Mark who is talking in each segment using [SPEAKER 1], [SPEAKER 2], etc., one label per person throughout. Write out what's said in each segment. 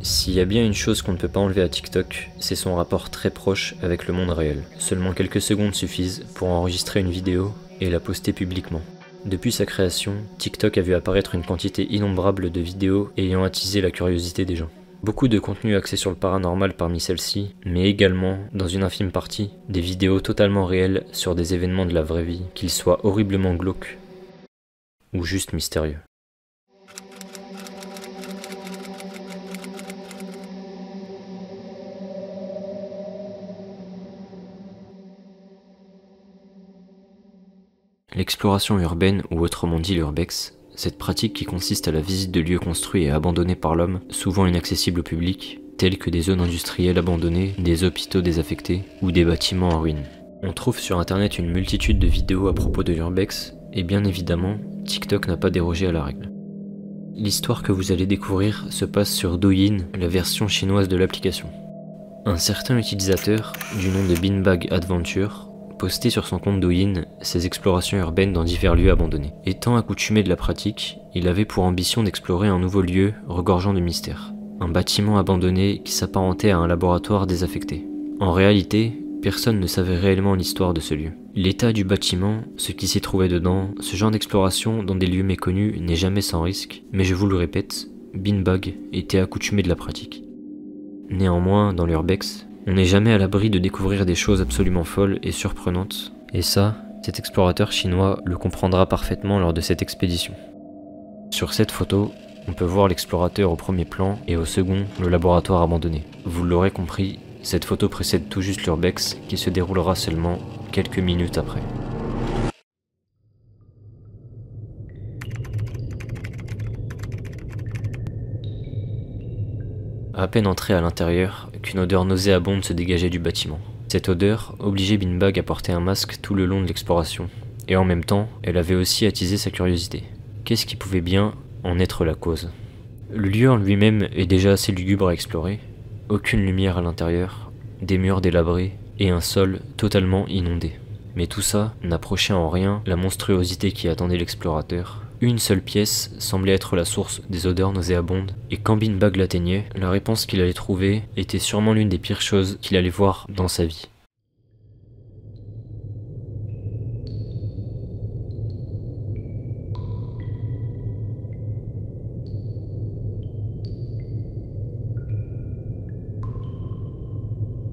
[SPEAKER 1] S'il y a bien une chose qu'on ne peut pas enlever à TikTok, c'est son rapport très proche avec le monde réel. Seulement quelques secondes suffisent pour enregistrer une vidéo et la poster publiquement. Depuis sa création, TikTok a vu apparaître une quantité innombrable de vidéos ayant attisé la curiosité des gens. Beaucoup de contenu axé sur le paranormal parmi celles-ci, mais également, dans une infime partie, des vidéos totalement réelles sur des événements de la vraie vie, qu'ils soient horriblement glauques ou juste mystérieux. L'exploration urbaine, ou autrement dit l'urbex, cette pratique qui consiste à la visite de lieux construits et abandonnés par l'homme, souvent inaccessibles au public, tels que des zones industrielles abandonnées, des hôpitaux désaffectés ou des bâtiments en ruine. On trouve sur internet une multitude de vidéos à propos de l'urbex, et bien évidemment, TikTok n'a pas dérogé à la règle. L'histoire que vous allez découvrir se passe sur Douyin, la version chinoise de l'application. Un certain utilisateur, du nom de Beanbag Adventure, postait sur son compte Douyin ses explorations urbaines dans divers lieux abandonnés. Étant accoutumé de la pratique, il avait pour ambition d'explorer un nouveau lieu regorgeant de mystères. Un bâtiment abandonné qui s'apparentait à un laboratoire désaffecté. En réalité, personne ne savait réellement l'histoire de ce lieu. L'état du bâtiment, ce qui s'y trouvait dedans, ce genre d'exploration dans des lieux méconnus n'est jamais sans risque, mais je vous le répète, Beanbag était accoutumé de la pratique. Néanmoins, dans l'urbex, on n'est jamais à l'abri de découvrir des choses absolument folles et surprenantes, et ça, cet explorateur chinois le comprendra parfaitement lors de cette expédition. Sur cette photo, on peut voir l'explorateur au premier plan et au second, le laboratoire abandonné. Vous l'aurez compris, cette photo précède tout juste l'urbex qui se déroulera seulement quelques minutes après. À peine entré à l'intérieur, qu'une odeur nauséabonde se dégageait du bâtiment. Cette odeur obligeait Beanbag à porter un masque tout le long de l'exploration, et en même temps, elle avait aussi attisé sa curiosité. Qu'est-ce qui pouvait bien en être la cause? Le lieu en lui-même est déjà assez lugubre à explorer, aucune lumière à l'intérieur, des murs délabrés et un sol totalement inondé. Mais tout ça n'approchait en rien la monstruosité qui attendait l'explorateur. Une seule pièce semblait être la source des odeurs nauséabondes, et quand Beanbag l'atteignait, la réponse qu'il allait trouver était sûrement l'une des pires choses qu'il allait voir dans sa vie.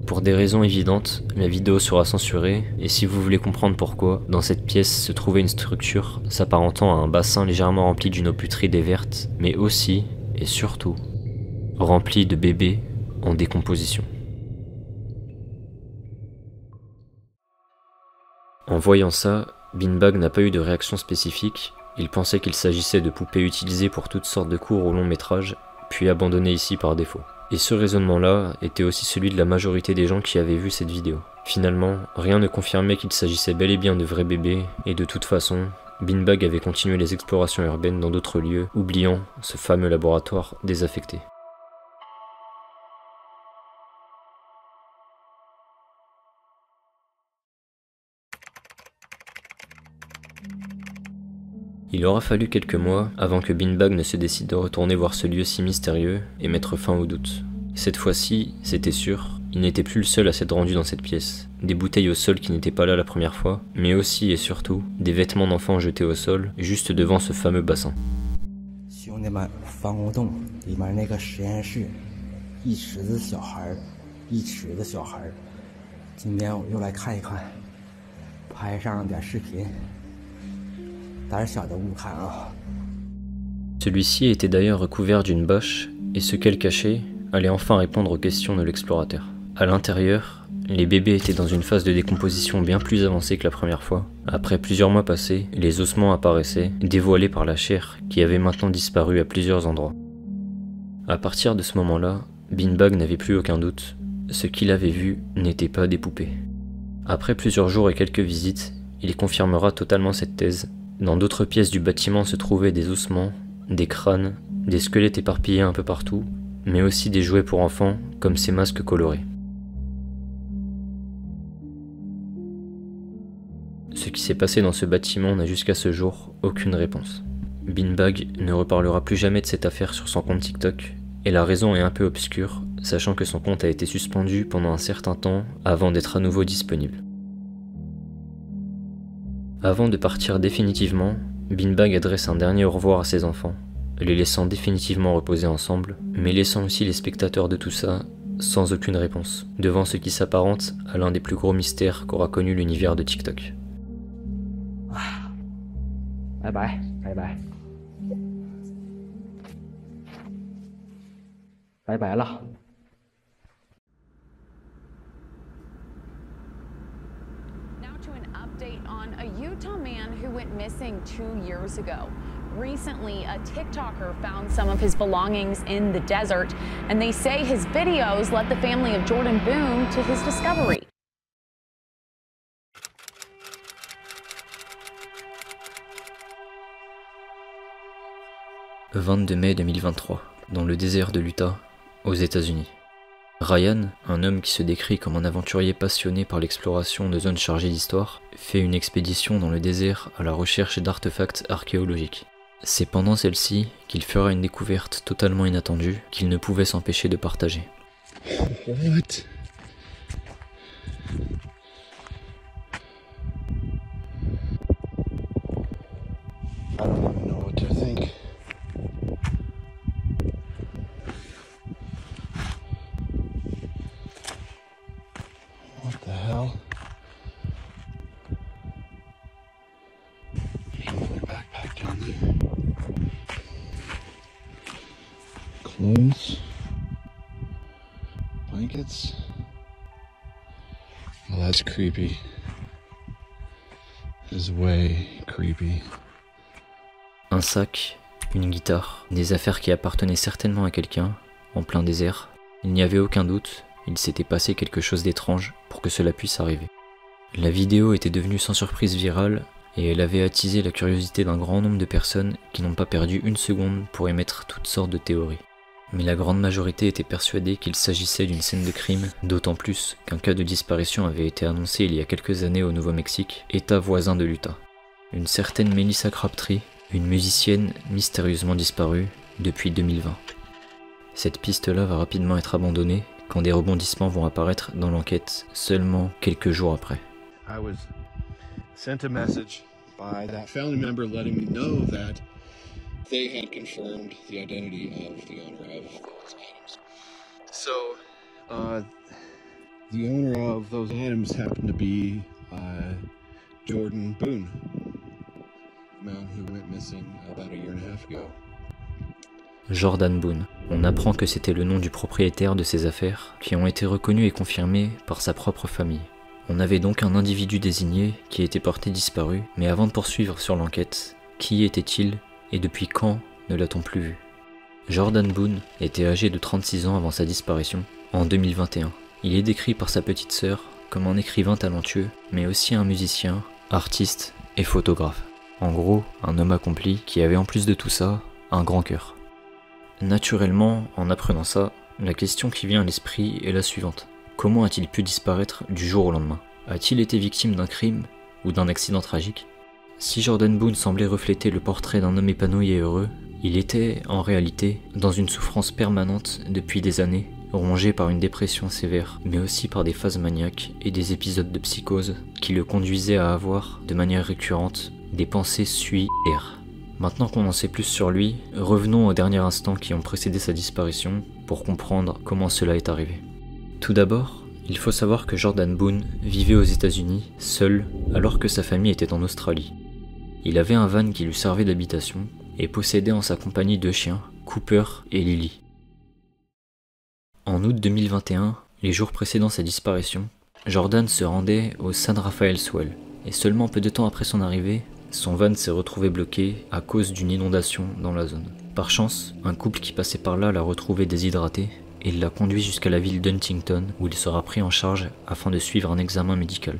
[SPEAKER 1] Pour des raisons évidentes, la vidéo sera censurée, et si vous voulez comprendre pourquoi, dans cette pièce se trouvait une structure s'apparentant à un bassin légèrement rempli d'une eau putride et verte, mais aussi, et surtout, rempli de bébés en décomposition. En voyant ça, Beanbag n'a pas eu de réaction spécifique, il pensait qu'il s'agissait de poupées utilisées pour toutes sortes de courts ou longs métrages, puis abandonnées ici par défaut. Et ce raisonnement-là était aussi celui de la majorité des gens qui avaient vu cette vidéo. Finalement, rien ne confirmait qu'il s'agissait bel et bien de vrais bébés, et de toute façon, Beanbag avait continué les explorations urbaines dans d'autres lieux, oubliant ce fameux laboratoire désaffecté. Il aura fallu quelques mois avant que Beanbag ne se décide de retourner voir ce lieu si mystérieux et mettre fin au doute. Cette fois-ci, c'était sûr, il n'était plus le seul à s'être rendu dans cette pièce. Des bouteilles au sol qui n'étaient pas là la première fois, mais aussi et surtout, des vêtements d'enfants jetés au sol, juste devant ce fameux bassin. Celui-ci était d'ailleurs recouvert d'une bâche, et ce qu'elle cachait allait enfin répondre aux questions de l'explorateur. À l'intérieur, les bébés étaient dans une phase de décomposition bien plus avancée que la première fois. Après plusieurs mois passés, les ossements apparaissaient, dévoilés par la chair qui avait maintenant disparu à plusieurs endroits. À partir de ce moment-là, Beanbag n'avait plus aucun doute, ce qu'il avait vu n'était pas des poupées. Après plusieurs jours et quelques visites, il confirmera totalement cette thèse. Dans d'autres pièces du bâtiment se trouvaient des ossements, des crânes, des squelettes éparpillés un peu partout, mais aussi des jouets pour enfants, comme ces masques colorés. Ce qui s'est passé dans ce bâtiment n'a jusqu'à ce jour aucune réponse. Beanbag ne reparlera plus jamais de cette affaire sur son compte TikTok, Et la raison est un peu obscure, sachant que son compte a été suspendu pendant un certain temps avant d'être à nouveau disponible. Avant de partir définitivement, Beanbag adresse un dernier au revoir à ses enfants, les laissant définitivement reposer ensemble, mais laissant aussi les spectateurs de tout ça sans aucune réponse, devant ce qui s'apparente à l'un des plus gros mystères qu'aura connu l'univers de TikTok.
[SPEAKER 2] Bye bye, bye bye. Bye bye là.
[SPEAKER 3] Now to an update on a Utah man who went missing 2 years ago. Recently, a TikToker found some of his belongings in the desert, and they say his videos led the family of Jordan Boone to his discovery.
[SPEAKER 1] Le 22 mai 2023, dans le désert de l'Utah, aux États-Unis. Ryan, un homme qui se décrit comme un aventurier passionné par l'exploration de zones chargées d'histoire, fait une expédition dans le désert à la recherche d'artefacts archéologiques. C'est pendant celle-ci qu'il fera une découverte totalement inattendue qu'il ne pouvait s'empêcher de partager.
[SPEAKER 4] What? I don't even know what to think. What the hell? There's another backpack down there. Clothes. Blankets. Well, that's creepy. This is way creepy.
[SPEAKER 1] Un sac, une guitare, des affaires qui appartenaient certainement à quelqu'un, en plein désert. Il n'y avait aucun doute, il s'était passé quelque chose d'étrange pour que cela puisse arriver. La vidéo était devenue sans surprise virale et elle avait attisé la curiosité d'un grand nombre de personnes qui n'ont pas perdu une seconde pour émettre toutes sortes de théories. Mais la grande majorité était persuadée qu'il s'agissait d'une scène de crime, d'autant plus qu'un cas de disparition avait été annoncé il y a quelques années au Nouveau-Mexique, état voisin de l'Utah. Une certaine Melissa Crabtree, une musicienne mystérieusement disparue depuis 2020. Cette piste-là va rapidement être abandonnée quand des rebondissements vont apparaître dans l'enquête seulement quelques jours après.
[SPEAKER 4] I was sent a message by that family member letting me know that they had confirmed the identity of the owner of those items. So, the owner of those items happened to be Jordan Boone, a man who went missing about a year and a half ago.
[SPEAKER 1] Jordan Boone. On apprend que c'était le nom du propriétaire de ces affaires, qui ont été reconnues et confirmées par sa propre famille. On avait donc un individu désigné qui était porté disparu, mais avant de poursuivre sur l'enquête, qui était-il et depuis quand ne l'a-t-on plus vu? Jordan Boone était âgé de 36 ans avant sa disparition, en 2021. Il est décrit par sa petite sœur comme un écrivain talentueux, mais aussi un musicien, artiste et photographe. En gros, un homme accompli qui avait en plus de tout ça, un grand cœur. Naturellement, en apprenant ça, la question qui vient à l'esprit est la suivante. Comment a-t-il pu disparaître du jour au lendemain? A-t-il été victime d'un crime ou d'un accident tragique? Si Jordan Boone semblait refléter le portrait d'un homme épanoui et heureux, il était, en réalité, dans une souffrance permanente depuis des années, rongé par une dépression sévère, mais aussi par des phases maniaques et des épisodes de psychose qui le conduisaient à avoir, de manière récurrente, des pensées suicidaires. Maintenant qu'on en sait plus sur lui, revenons aux derniers instants qui ont précédé sa disparition pour comprendre comment cela est arrivé. Tout d'abord, il faut savoir que Jordan Boone vivait aux États-Unis, seul, alors que sa famille était en Australie. Il avait un van qui lui servait d'habitation et possédait en sa compagnie 2 chiens, Cooper et Lily. En août 2021, les jours précédant sa disparition, Jordan se rendait au San Rafael Swell, et seulement peu de temps après son arrivée, son van s'est retrouvé bloqué à cause d'une inondation dans la zone. Par chance, un couple qui passait par là l'a retrouvé déshydraté et l'a conduit jusqu'à la ville d'Huntington où il sera pris en charge afin de suivre un examen médical.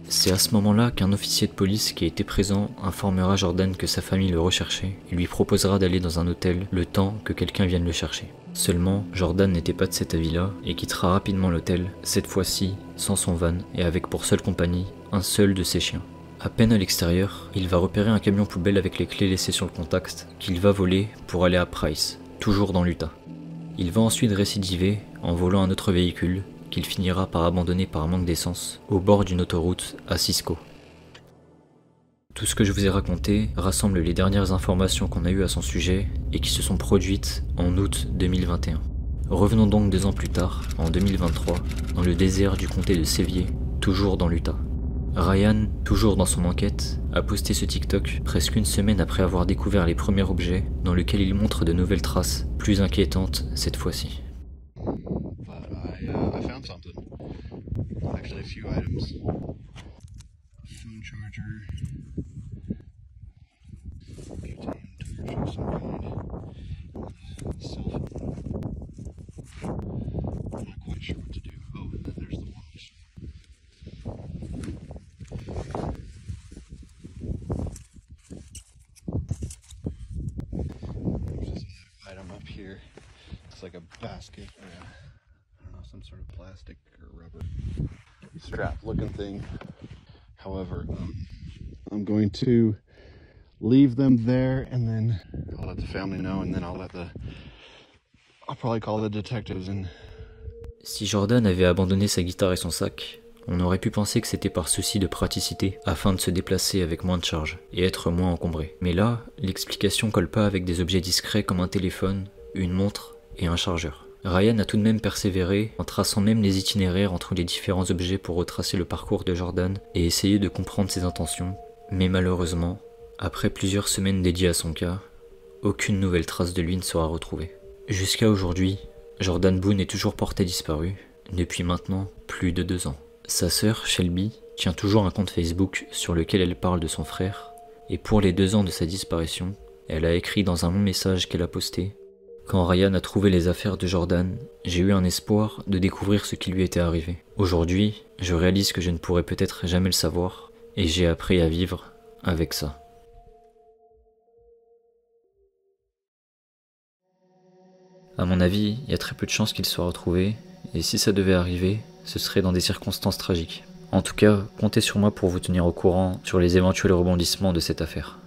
[SPEAKER 1] C'est à ce moment-là qu'un officier de police qui était présent informera Jordan que sa famille le recherchait et lui proposera d'aller dans un hôtel le temps que quelqu'un vienne le chercher. Seulement, Jordan n'était pas de cet avis-là et quittera rapidement l'hôtel, cette fois-ci sans son van et avec pour seule compagnie un seul de ses chiens. À peine à l'extérieur, il va repérer un camion poubelle avec les clés laissées sur le contact qu'il va voler pour aller à Price, toujours dans l'Utah. Il va ensuite récidiver en volant un autre véhicule qu'il finira par abandonner par manque d'essence au bord d'une autoroute à Cisco. Tout ce que je vous ai raconté rassemble les dernières informations qu'on a eues à son sujet et qui se sont produites en août 2021. Revenons donc 2 ans plus tard, en 2023, dans le désert du comté de Sevier, toujours dans l'Utah. Ryan, toujours dans son enquête, a posté ce TikTok presque une semaine après avoir découvert les premiers objets dans lequel il montre de nouvelles traces, plus inquiétantes cette fois-ci.
[SPEAKER 4] I found something. Actually, a few items. Phone charger. Butane torch of some kind. Cell phone. I'm not quite sure what to do. Oh, and then there's the watch. There's another item up here. It's like a basket. Some sort of plastic or rubber strap looking thing. However, I'm going to leave them there and then I'll let the family know and then I'll probably call the detectives and...
[SPEAKER 1] Si Jordan avait abandonné sa guitare et son sac, on aurait pu penser que c'était par souci de praticité afin de se déplacer avec moins de charge et être moins encombré. Mais là, l'explication colle pas avec des objets discrets comme un téléphone, une montre et un chargeur. Ryan a tout de même persévéré en traçant même les itinéraires entre les différents objets pour retracer le parcours de Jordan et essayer de comprendre ses intentions, mais malheureusement, après plusieurs semaines dédiées à son cas, aucune nouvelle trace de lui ne sera retrouvée. Jusqu'à aujourd'hui, Jordan Boone est toujours porté disparu, depuis maintenant plus de 2 ans. Sa sœur, Shelby, tient toujours un compte Facebook sur lequel elle parle de son frère, et pour les 2 ans de sa disparition, elle a écrit dans un long message qu'elle a posté: quand Ryan a trouvé les affaires de Jordan, j'ai eu un espoir de découvrir ce qui lui était arrivé. Aujourd'hui, je réalise que je ne pourrai peut-être jamais le savoir, et j'ai appris à vivre avec ça. À mon avis, il y a très peu de chances qu'il soit retrouvé, et si ça devait arriver, ce serait dans des circonstances tragiques. En tout cas, comptez sur moi pour vous tenir au courant sur les éventuels rebondissements de cette affaire.